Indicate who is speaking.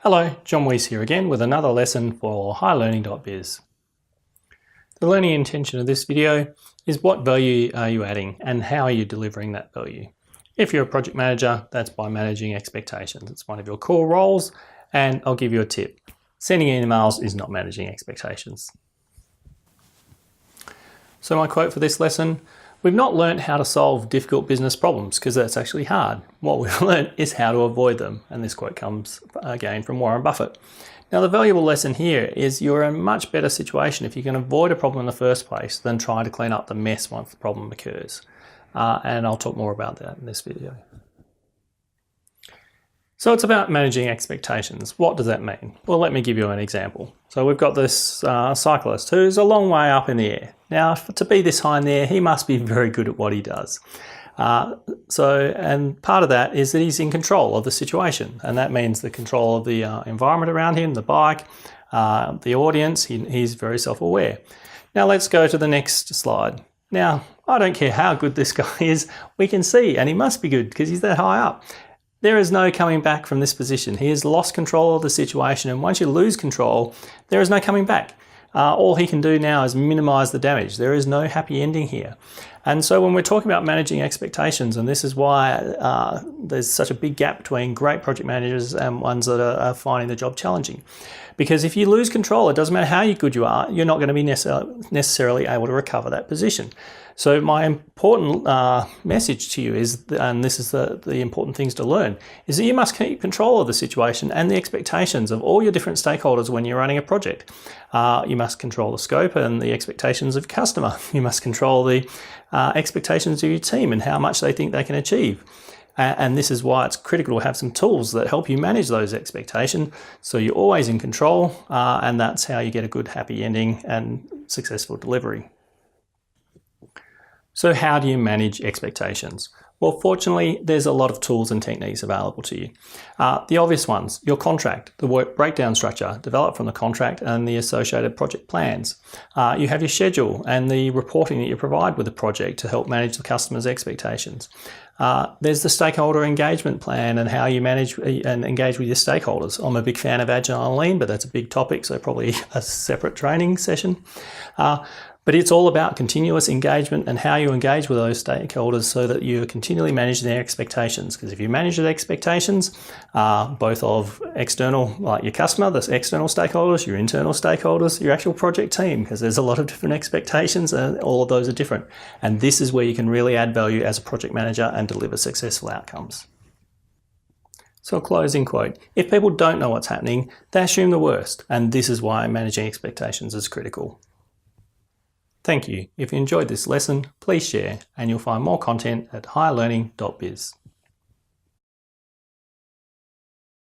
Speaker 1: Hello, John Wiese here again with another lesson for higherlearning.biz. The learning intention of this video is what value are you adding and how are you delivering that value. If you're a project manager, that's by managing expectations. It's one of your core roles, and I'll give you a tip. Sending emails is not managing expectations. So my quote for this lesson: we've not learnt how to solve difficult business problems because that's actually hard. What we've learnt is how to avoid them. And this quote comes again from Warren Buffett. Now, the valuable lesson here is you're in a much better situation if you can avoid a problem in the first place than try to clean up the mess once the problem occurs. And I'll talk more about that in this video. So it's about managing expectations. What does that mean? Well, let me give you an example. So we've got this cyclist who's a long way up in the air. Now, to be this high in the air, he must be very good at what he does. And part of that is that he's in control of the situation. And that means the control of the environment around him, the bike, the audience. He's very self-aware. Now let's go to the next slide. Now, I don't care how good this guy is, we can see, and he must be good because he's that high up. There is no coming back from this position. He has lost control of the situation, and once you lose control, there is no coming back. All he can do now is minimize the damage. There is no happy ending here. And so when we're talking about managing expectations, and this is why there's such a big gap between great project managers and ones that are finding the job challenging. Because if you lose control, it doesn't matter how good you are, you're not going to be necessarily able to recover that position. So my important message to you is, and this is the important things to learn, is that you must keep control of the situation and the expectations of all your different stakeholders when you're running a project. You must control the scope and the expectations of your customer. You must control the expectations of your team and how much they think they can achieve. And this is why it's critical to have some tools that help you manage those expectations so you're always in control, and that's how you get a good, happy ending and successful delivery. So how do you manage expectations? Well, fortunately, there's a lot of tools and techniques available to you. The obvious ones: your contract, the work breakdown structure developed from the contract and the associated project plans. You have your schedule and the reporting that you provide with the project to help manage the customer's expectations. There's the stakeholder engagement plan and how you manage and engage with your stakeholders. I'm a big fan of Agile and Lean, but that's a big topic, so probably a separate training session. But it's all about continuous engagement and how you engage with those stakeholders so that you're continually managing their expectations. Because if you manage their expectations, both of external, like your customer, the external stakeholders, your internal stakeholders, your actual project team, because there's a lot of different expectations and all of those are different. And this is where you can really add value as a project manager and deliver successful outcomes. So a closing quote: if people don't know what's happening, they assume the worst. And this is why managing expectations is critical. Thank you. If you enjoyed this lesson, please share, and you'll find more content at higherlearning.biz.